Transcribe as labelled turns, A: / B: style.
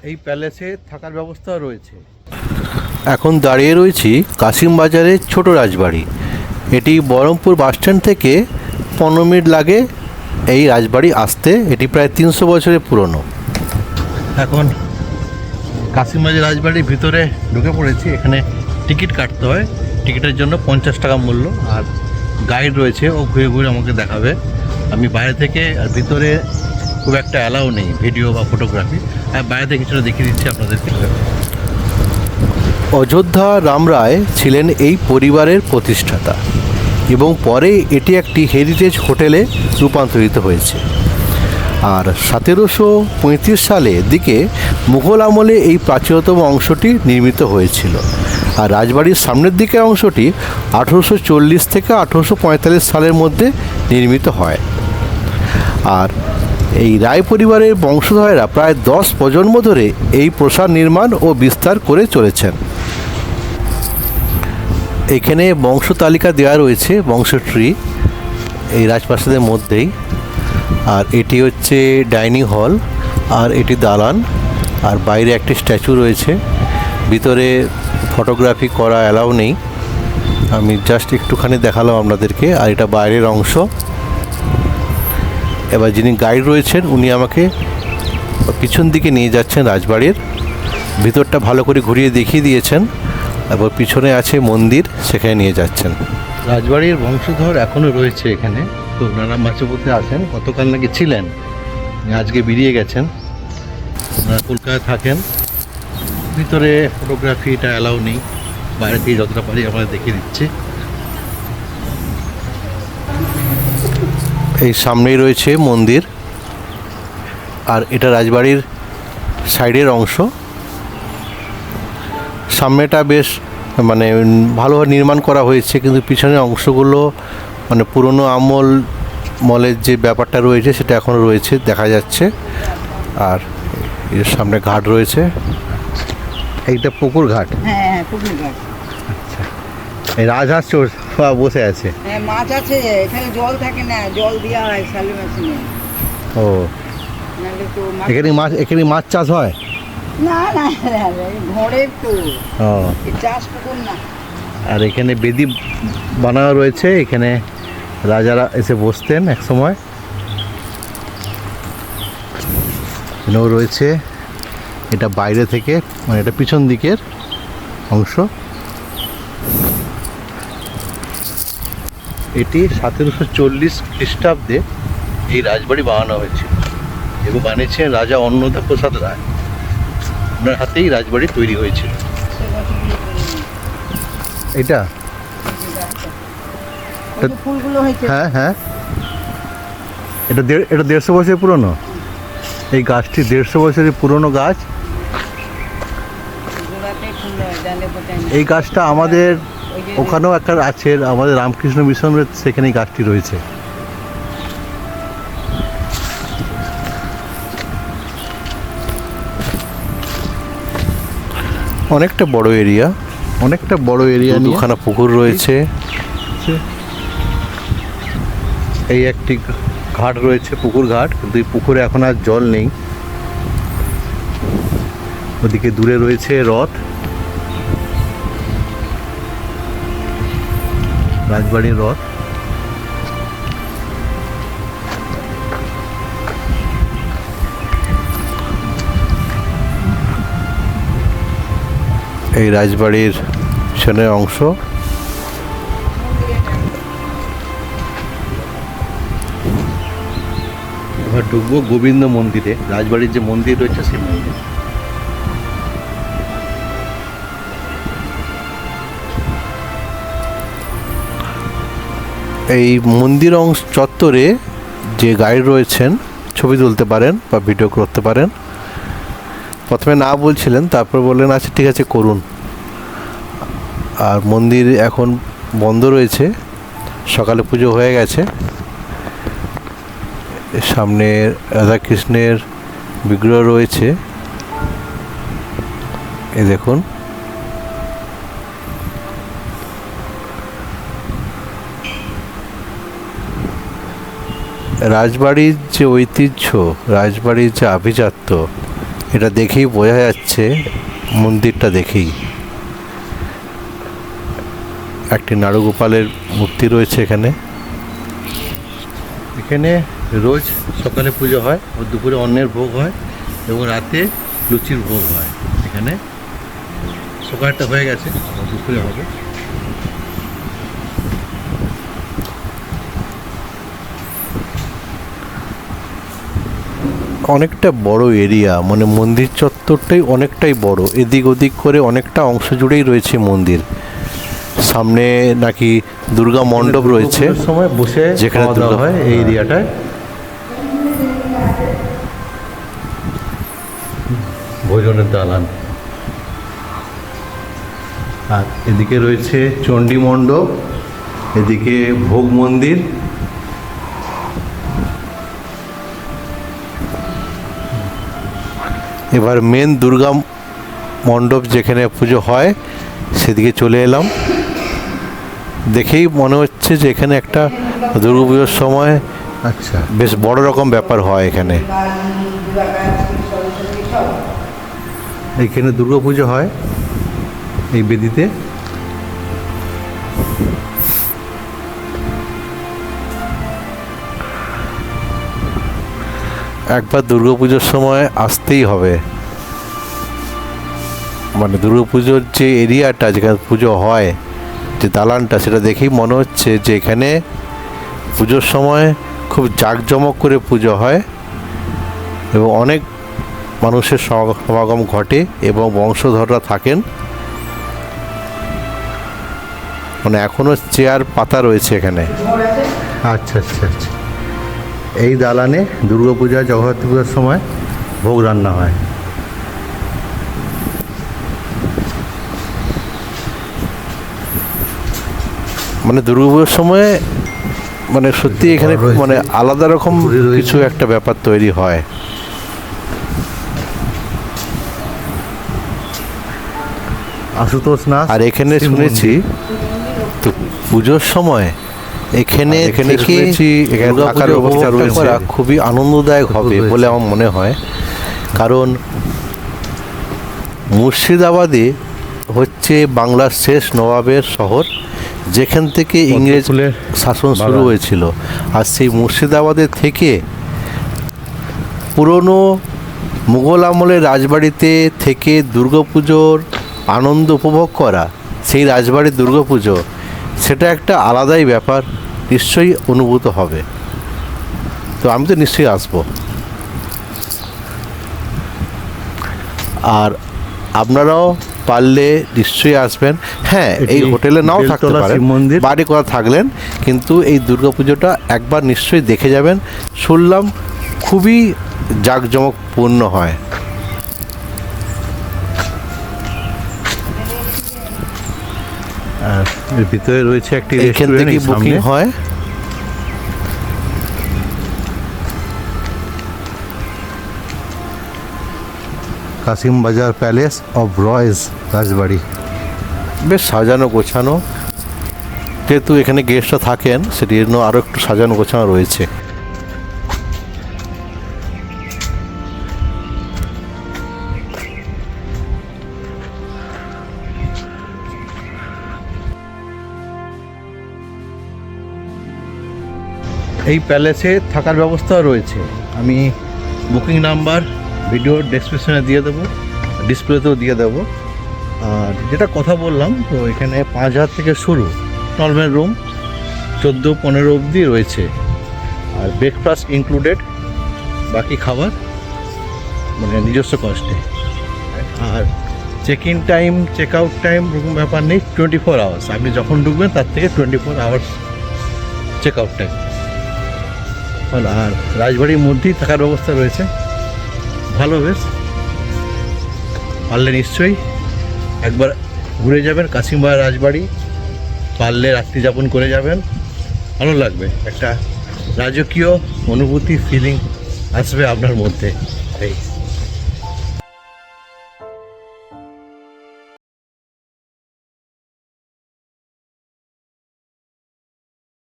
A: এই প্যালেসে থাকার ব্যবস্থা রয়েছে। এখন দাঁড়িয়ে রয়েছি কাশিমবাজারের ছোট রাজবাড়ি। এটি বহরমপুর বাসস্ট্যান্ড থেকে 15 মিনিট লাগে এই রাজবাড়ি আসতে। এটি প্রায় 300 বছরের পুরনো। এখন কাশিমবাজার রাজবাড়ির ভিতরে ঢুকে পড়েছি। এখানে টিকিট কাটতে হয়, টিকিটের জন্য 50 টাকা মূল্য। আর গাইড রয়েছে, ও ঘুরে ঘুরে আমাকে দেখাবে। আমি বাইরে থেকে, আর ভিতরে খুব একটা অ্যালাউ নেই ভিডিও বা ফটোগ্রাফি। আর বাইরে থেকে কিছুটা দেখিয়ে দিচ্ছি আপনাদেরকে। অযোধ্যা রাম রায় ছিলেন এই পরিবারের প্রতিষ্ঠাতা এবং পরে এটি একটি হেরিটেজ হোটেলে রূপান্তরিত হয়েছে। আর 1735 সালের দিকে মুঘল আমলে এই প্রাচীনতম অংশটি নির্মিত হয়েছিল। আর রাজবাড়ির সামনের দিকের অংশটি 1840 থেকে 1845 সালের মধ্যে নির্মিত হয়। আর এই রায় পরিবারের বংশধরেরা প্রায় 10 প্রজন্ম ধরে এই প্রাসাদ নির্মাণ ও বিস্তার করে চলেছেন। এখানে বংশ তালিকা দেওয়া রয়েছে, বংশ ট্রি, এই রাজপ্রাসাদের মধ্যেই। আর এটি হচ্ছে ডাইনিং হল, আর এটি দালান, আর বাইরে একটি স্ট্যাচু রয়েছে। ভিতরে ফটোগ্রাফি করা অ্যালাউ নেই, আমি জাস্ট একটুখানি দেখালাম আপনাদেরকে। আর এটা বাইরের অংশ। এবার যিনি গাইড রয়েছেন উনি আমাকে পিছন দিকে নিয়ে যাচ্ছেন রাজবাড়ির ভিতরটা ভালো করে ঘুরিয়ে দেখিয়ে দিয়েছেন। তারপর পিছনে আছে মন্দির, সেখানে নিয়ে যাচ্ছেন। রাজবাড়ির বংশধর এখনও রয়েছে এখানে, তো ওনারা মাঝে মধ্যে আসেন। গতকাল নাকি ছিলেন, আজকে বেরিয়ে গেছেন। ওনারা কলকাতায় থাকেন। ভিতরে ফটোগ্রাফিটা অ্যালাউ নেই, বাইরে থেকে যতটা পারি আমরা দেখিয়ে দিচ্ছি। এই সামনেই রয়েছে মন্দির, আর এটা রাজবাড়ির সাইডের অংশ। সামনেটা বেশ মানে ভালোভাবে নির্মাণ করা হয়েছে, কিন্তু পিছনের অংশগুলো মানে পুরনো মলের যে ব্যাপারটা রয়েছে সেটা এখনও রয়েছে, দেখা যাচ্ছে। আর এর সামনে ঘাট রয়েছে, এইটা পুকুর ঘাট।
B: হ্যাঁ, পুকুর ঘাট।
A: আচ্ছা, এই রাজহাঁস বসে আছে।
B: হ্যাঁ, মাছ আছে এখানে, জল থাকে না, জল দেওয়া হয় সালি মেশিনে।
A: ও,
B: নাহলে তো
A: এখানে মাছ চাষ হয়?
B: না না, ঘরের তো
A: ও,
B: চাষ পুকুর না।
A: আর এখানে বেদি বানানো রয়েছে, এখানে রাজারা এসে বসতেন এক সময়। এখানেও রয়েছে, এটা বাইরে থেকে, মানে এটা পিছন দিকের অংশ। এটি 1740 খ্রিস্টাব্দে এই রাজবাড়ি বানানো হয়েছিল এবং বানিয়েছেন রাজা অন্নদা প্রসাদ রায়। ওনার হাতেই রাজবাড়ি তৈরি হয়েছিল। এটা
B: ফুলগুলো হয়েছে।
A: হ্যাঁ হ্যাঁ, এটা 150 বছরের পুরনো। এই গাছটি 150 বছরের পুরনো গাছ। এই গাছটা আমাদের ওখানেও একটা আছে, আমাদের রামকৃষ্ণ মিশনের সেখানে এই গাছটি রয়েছে। অনেকটা বড় এরিয়া নিয়ে দুখানা পুকুর রয়েছে। এই একটি ঘাট রয়েছে, পুকুর ঘাট, কিন্তু এই পুকুরে এখন আর জল নেই। ওদিকে দূরে রয়েছে রথ, রাজবাড়ির রথ। এই রাজবাড়ির পিছনের অংশ। এবার ঢুকবো গোবিন্দ মন্দিরে, রাজবাড়ির যে মন্দির রয়েছে সেই মন্দির। এই মন্দির অংশ চত্বরে যে গাইড রয়েছেন ছবি তুলতে পারেন বা ভিডিও করতে পারেন। প্রথমে না বলছিলেন, তারপর বললেন আচ্ছা ঠিক আছে করুন। আর মন্দির এখন বন্ধ রয়েছে, সকালে পুজো হয়ে গেছে। সামনে রাধাকৃষ্ণের বিগ্রহ রয়েছে, এই দেখুন। রাজবাড়ির যে ঐতিহ্য, রাজবাড়ির যে আভিজাত্য, এটা দেখেই বোঝা যাচ্ছে, মন্দিরটা দেখেই। একটি নাড়ুগোপালের মূর্তি রয়েছে এখানে। এখানে রোজ সকালে পুজো হয়, ও দুপুরে অন্নের ভোগ হয় এবং রাতে লুচির ভোগ হয়। এখানে সকালটা হয়ে গেছে, দুপুরে হবে। অনেকটা বড় এরিয়া, মানে মন্দির চত্বরটাই অনেকটাই বড়, এদিক ওদিক করে অনেকটা অংশ জুড়েই রয়েছে মন্দির। সামনে নাকি দুর্গা মণ্ডপ রয়েছে, সময় বসে যেখানে দুর্গা হয় এই এরিয়াটায়। ভোজনের দালান, আর এদিকে রয়েছে চণ্ডী মণ্ডপ, এদিকে ভোগ মন্দির। এবার মেন দুর্গা মণ্ডপ যেখানে পুজো হয় সেদিকে চলে এলাম। দেখেই মনে হচ্ছে যে এখানে একটা দুর্গা পুজোর সময় আচ্ছা বেশ বড় রকম ব্যাপার হয় এখানে। এইখানে দুর্গা পুজো হয় এই বেদিতে। একবার দুর্গাপুজোর সময় আসতেই হবে। মানে দুর্গাপুজোর যে এরিয়াটা যেখানে পুজো হয়, যে দালানটা, সেটা দেখেই মনে হচ্ছে যে এখানে পুজোর সময় খুব জাঁকজমক করে পুজো হয় এবং অনেক মানুষের সমাগম ঘটে এবং বংশধররা থাকেন। মানে এখনও চেয়ার পাতা রয়েছে এখানে। আচ্ছা আচ্ছা আচ্ছা, এই দালানে দুর্গাপূজা, জগদ্ধাত্রী পূজার সময় ভোগ রান্না হয়। মানে দুর্গাপূজার সময় মানে সত্যি এখানে মানে আলাদা রকম কিছু একটা ব্যাপার তৈরি হয়। আশুতোষ নাথ। আর এখানে শুনেছি তো পুজোর সময় এখানে শুনেছি থাকার ব্যবস্থা রয়েছে, খুবই আনন্দদায়ক হবে বলে আমার মনে হয়। কারণ মুর্শিদাবাদে হচ্ছে বাংলার শেষ নবাবের শহর, যেখান থেকে ইংরেজ শাসন শুরু হয়েছিল। আর সেই মুর্শিদাবাদের থেকে পুরনো মুঘল আমলের রাজবাড়িতে থেকে দুর্গাপুজোর আনন্দ উপভোগ করা, সেই রাজবাড়ির দুর্গাপুজো, সেটা একটা আলাদাই ব্যাপার, নিশ্চয়ই অনুভূত হবে। তো আমি তো নিশ্চয়ই আসবো। আর আপনারাও পারলে নিশ্চয়ই আসবেন। হ্যাঁ, এই হোটেলে নাও থাকতে পারেন, বাড়ি করা থাকলেন, কিন্তু এই দুর্গাপুজোটা একবার নিশ্চয়ই দেখে যাবেন। শুনলাম খুবই জাঁকজমকপূর্ণ হয়। আর এর ভিতরে রয়েছে একটি রেস্টুরেন্ট, বুকিং হয়। কাসিম বাজার প্যালেস অফ রয়েস রাজবাড়ি, বেশ সাজানো গোছানো। যেহেতু এখানে গেস্টরা থাকেন, সেটির জন্য আরও একটু সাজানো গোছানো রয়েছে। এই প্যালেসে থাকার ব্যবস্থাও রয়েছে। আমি বুকিং নাম্বার ভিডিও ডেসক্রিপশনে দিয়ে দেবো, ডিসপ্লেতেও দিয়ে দেবো। আর যেটা কথা বললাম, তো এখানে 5,000 থেকে শুরু নর্মাল রুম, 14-15 অবধি রয়েছে। আর ব্রেকফাস্ট ইনক্লুডেড, বাকি খাবার মানে নিজস্ব কস্টে। আর check in time, check out time এরকম ব্যাপার নেই, 24 আওয়ার্স। আপনি যখন ঢুকবেন তার থেকে 24 আওয়ার্স চেক আউট টাইম। আর রাজবাড়ির মধ্যেই থাকার ব্যবস্থা রয়েছে, ভালো বেশ। পারলে নিশ্চয়ই একবার ঘুরে যাবেন কাশিমবাজার রাজবাড়ি, পারলে রাত্রি যাপন করে যাবেন, ভালো লাগবে। একটা রাজকীয় অনুভূতি, ফিলিং আসবে আপনার মধ্যে। এই